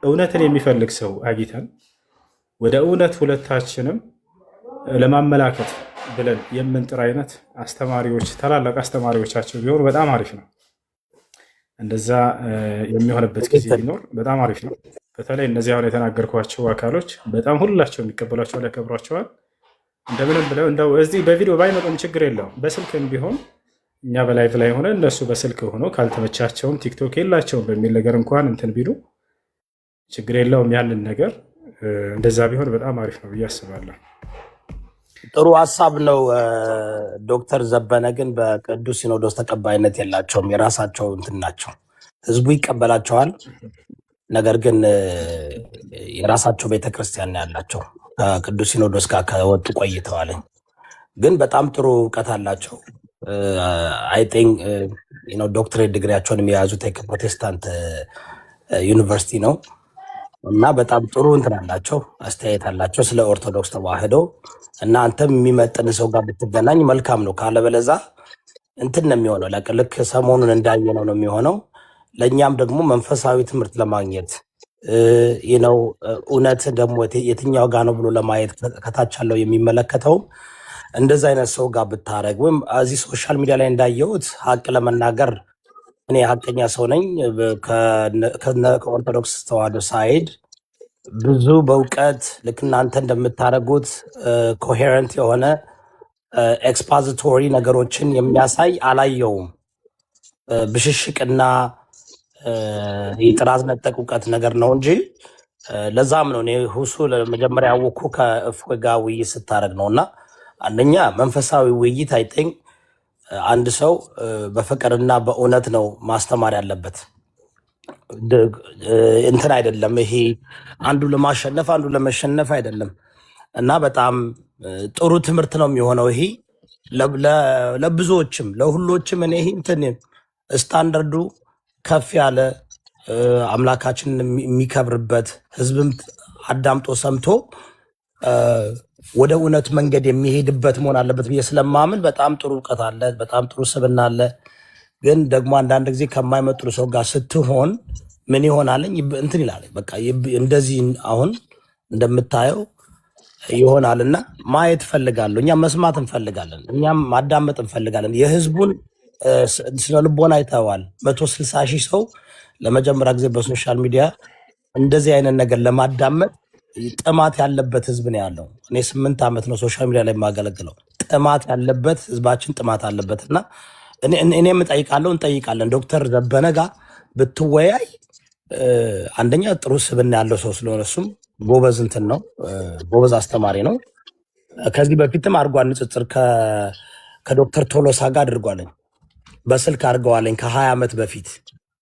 እውነትን የሚፈልግ ሰው አግኝተን ወደ እውነት ሁለታችንም ለማመላከት ብለን የምንጥር አይነት አስተማሪዎች ታላላቅ አስተማሪዎቻቸው ቢሆኑ በጣም አሪፍ ነው። እንደዛ የሚሆንበት ጊዜ ቢኖር በጣም አሪፍ ነው። በተለይ እነዚህ አሁን የተናገርኳቸው አካሎች በጣም ሁላቸው የሚቀበሏቸዋል፣ ያከብሯቸዋል። እንደምንም ብለው እንደው እዚህ በቪዲዮ ባይመጡም ችግር የለውም። በስልክም ቢሆን እኛ በላይቭ ላይ ሆነ እነሱ በስልክ ሆኖ ካልተመቻቸውም ቲክቶክ የላቸውም በሚል ነገር እንኳን እንትን ቢሉ ችግር የለውም። ያንን ነገር እንደዛ ቢሆን በጣም አሪፍ ነው ብዬ አስባለሁ። ጥሩ ሀሳብ ነው። ዶክተር ዘበነ ግን በቅዱስ ሲኖዶስ ተቀባይነት የላቸውም። የራሳቸው እንትን ናቸው። ህዝቡ ይቀበላቸዋል፣ ነገር ግን የራሳቸው ቤተክርስቲያን ነው ያላቸው። ከቅዱስ ሲኖዶስ ጋር ከወጡ ቆይተዋል። ግን በጣም ጥሩ እውቀት አላቸው። አይ ቲንክ ዶክትሬት ዲግሪያቸውን የያዙት ከፕሮቴስታንት ዩኒቨርሲቲ ነው እና በጣም ጥሩ እንትን አላቸው፣ አስተያየት አላቸው ስለ ኦርቶዶክስ ተዋህዶ እና አንተም የሚመጥን ሰው ጋር ብትገናኝ መልካም ነው። ካለበለዛ እንትን ነው የሚሆነው። ልክ ሰሞኑን እንዳየነው ነው የሚሆነው። ለእኛም ደግሞ መንፈሳዊ ትምህርት ለማግኘት ነው እውነት ደግሞ የትኛው ጋር ነው ብሎ ለማየት ከታች ያለው የሚመለከተው እንደዚ አይነት ሰው ጋር ብታረግ ወይም እዚህ ሶሻል ሚዲያ ላይ እንዳየሁት ሀቅ ለመናገር እኔ ሀቀኛ ሰው ነኝ። ከኦርቶዶክስ ተዋህዶ ሳይድ ብዙ በእውቀት ልክ እናንተ እንደምታደርጉት ኮሄረንት የሆነ ኤክስፖዚቶሪ ነገሮችን የሚያሳይ አላየውም። ብሽሽቅና የጥራዝ ነጠቅ እውቀት ነገር ነው እንጂ ለዛም ነው እኔ ሁሱ ለመጀመሪያ ያወኩ ከእፎይ ጋር ውይይት ስታደርግ ነው። እና አንደኛ መንፈሳዊ ውይይት አይ ቲንክ አንድ ሰው በፍቅርና በእውነት ነው ማስተማር ያለበት። እንትን አይደለም ይሄ አንዱ ለማሸነፍ አንዱ ለመሸነፍ አይደለም። እና በጣም ጥሩ ትምህርት ነው የሚሆነው ይሄ ለብዙዎችም ለሁሎችም። እኔ ይሄ እንትን ስታንዳርዱ ከፍ ያለ አምላካችን የሚከብርበት ህዝብም አዳምጦ ሰምቶ ወደ እውነት መንገድ የሚሄድበት መሆን አለበት ብዬ ስለማምን በጣም ጥሩ እውቀት አለ፣ በጣም ጥሩ ስብዕና አለ። ግን ደግሞ አንዳንድ ጊዜ ከማይመጥሩ ሰው ጋር ስትሆን ምን ይሆናለኝ እንትን ይላል። በቃ እንደዚህ አሁን እንደምታየው ይሆናል። እና ማየት እንፈልጋለሁ፣ እኛም መስማት እንፈልጋለን፣ እኛም ማዳመጥ እንፈልጋለን። የህዝቡን ስለ ልቦና አይተዋል። 160 ሺህ ሰው ለመጀመሪያ ጊዜ በሶሻል ሚዲያ እንደዚህ አይነት ነገር ለማዳመጥ ጥማት ያለበት ህዝብ ነው ያለው። እኔ 8 ዓመት ነው ሶሻል ሚዲያ ላይ የማገለግለው። ጥማት ያለበት ህዝባችን ጥማት አለበት። እና እኔም እጠይቃለሁ፣ እንጠይቃለን። ዶክተር ዘበነ ጋር ብትወያይ አንደኛ ጥሩ ስብዕና ያለው ሰው ስለሆነ እሱም ጎበዝ እንትን ነው፣ ጎበዝ አስተማሪ ነው። ከዚህ በፊትም አድርጓል ንጽጽር ከዶክተር ቶሎሳ ጋር አድርጓለኝ፣ በስልክ አድርገዋለኝ። ከ20 ዓመት በፊት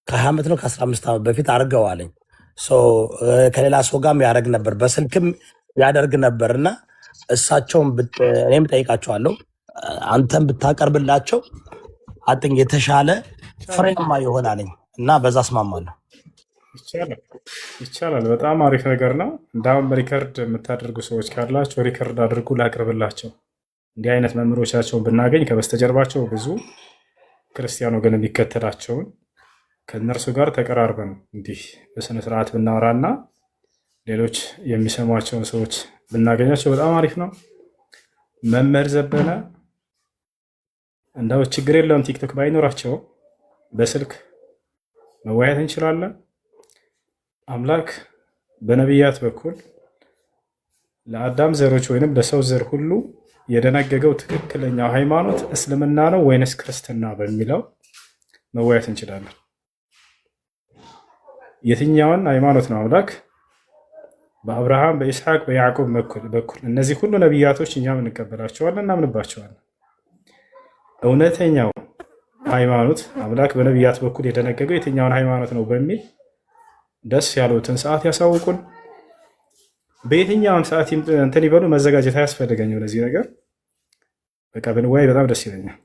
ከ20 ዓመት ነው ከ15 ዓመት በፊት አድርገዋለኝ። ከሌላ ሰው ጋርም ያደርግ ነበር፣ በስልክም ያደርግ ነበር። እና እሳቸውን እኔም ጠይቃቸዋለሁ፣ አንተም ብታቀርብላቸው አጥኝ የተሻለ ፍሬማ ይሆናልኝ። እና በዛ አስማማለሁ። ይቻላል። በጣም አሪፍ ነገር ነው። እንዳሁም ሪከርድ የምታደርጉ ሰዎች ካላቸው ሪከርድ አድርጉ፣ ላቅርብላቸው። እንዲህ አይነት መምህሮቻቸውን ብናገኝ ከበስተጀርባቸው ብዙ ክርስቲያን ወገን የሚከተላቸውን ከእነርሱ ጋር ተቀራርበን እንዲህ በስነ ስርዓት ብናወራና ሌሎች የሚሰሟቸውን ሰዎች ብናገኛቸው በጣም አሪፍ ነው። መምህር ዘበነ እንዳው ችግር የለውም፣ ቲክቶክ ባይኖራቸው በስልክ መወያየት እንችላለን። አምላክ በነቢያት በኩል ለአዳም ዘሮች ወይንም ለሰው ዘር ሁሉ የደነገገው ትክክለኛው ሃይማኖት እስልምና ነው ወይንስ ክርስትና በሚለው መወያየት እንችላለን። የትኛውን ሃይማኖት ነው አምላክ በአብርሃም በኢስሐቅ በያዕቆብ በኩል እነዚህ ሁሉ ነቢያቶች እኛም እንቀበላቸዋለን፣ እናምንባቸዋለን። እውነተኛው ሃይማኖት አምላክ በነቢያት በኩል የደነገገው የትኛውን ሃይማኖት ነው በሚል ደስ ያሉትን ሰዓት ያሳውቁን። በየትኛውም ሰዓት እንትን ይበሉ፣ መዘጋጀት አያስፈልገኝም ለዚህ ነገር። በቃ ብንወያይ በጣም ደስ ይለኛል፣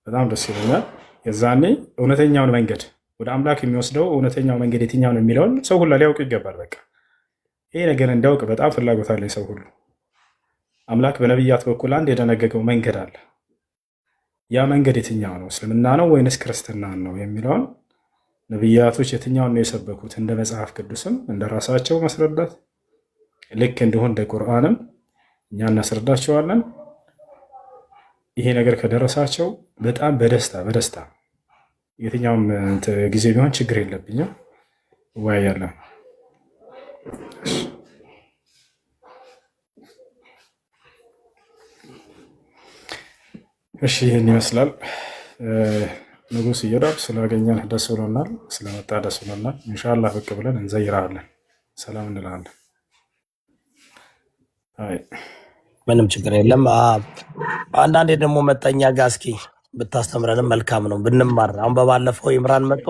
በጣም ደስ ይለኛል። የዛኔ እውነተኛውን መንገድ ወደ አምላክ የሚወስደው እውነተኛው መንገድ የትኛው ነው የሚለውን ሰው ሁላ ሊያውቅ ይገባል። በቃ ይሄ ነገር እንዲያውቅ በጣም ፍላጎት አለኝ ሰው ሁሉ። አምላክ በነቢያት በኩል አንድ የደነገገው መንገድ አለ። ያ መንገድ የትኛው ነው? እስልምና ነው ወይንስ ክርስትና ነው የሚለውን ነቢያቶች የትኛውን ነው የሰበኩት? እንደ መጽሐፍ ቅዱስም እንደ ራሳቸው ማስረዳት ልክ እንዲሆን እንደ ቁርአንም እኛ እናስረዳቸዋለን። ይሄ ነገር ከደረሳቸው በጣም በደስታ የትኛውም ጊዜ ቢሆን ችግር የለብኝም እወያያለን። እሺ ይህን ይመስላል። ንጉስ እየዳብ ስላገኘን ደስ ብሎናል። ስለመጣ ደስ ብሎናል። ኢንሻአላህ ብቅ ብለን እንዘይራለን። ሰላም እንላለን። ምንም ችግር የለም። አንዳንዴ ደግሞ መጠኛ ጋር እስኪ ብታስተምረንም መልካም ነው ብንማር። አሁን በባለፈው ኢምራን መጥቶ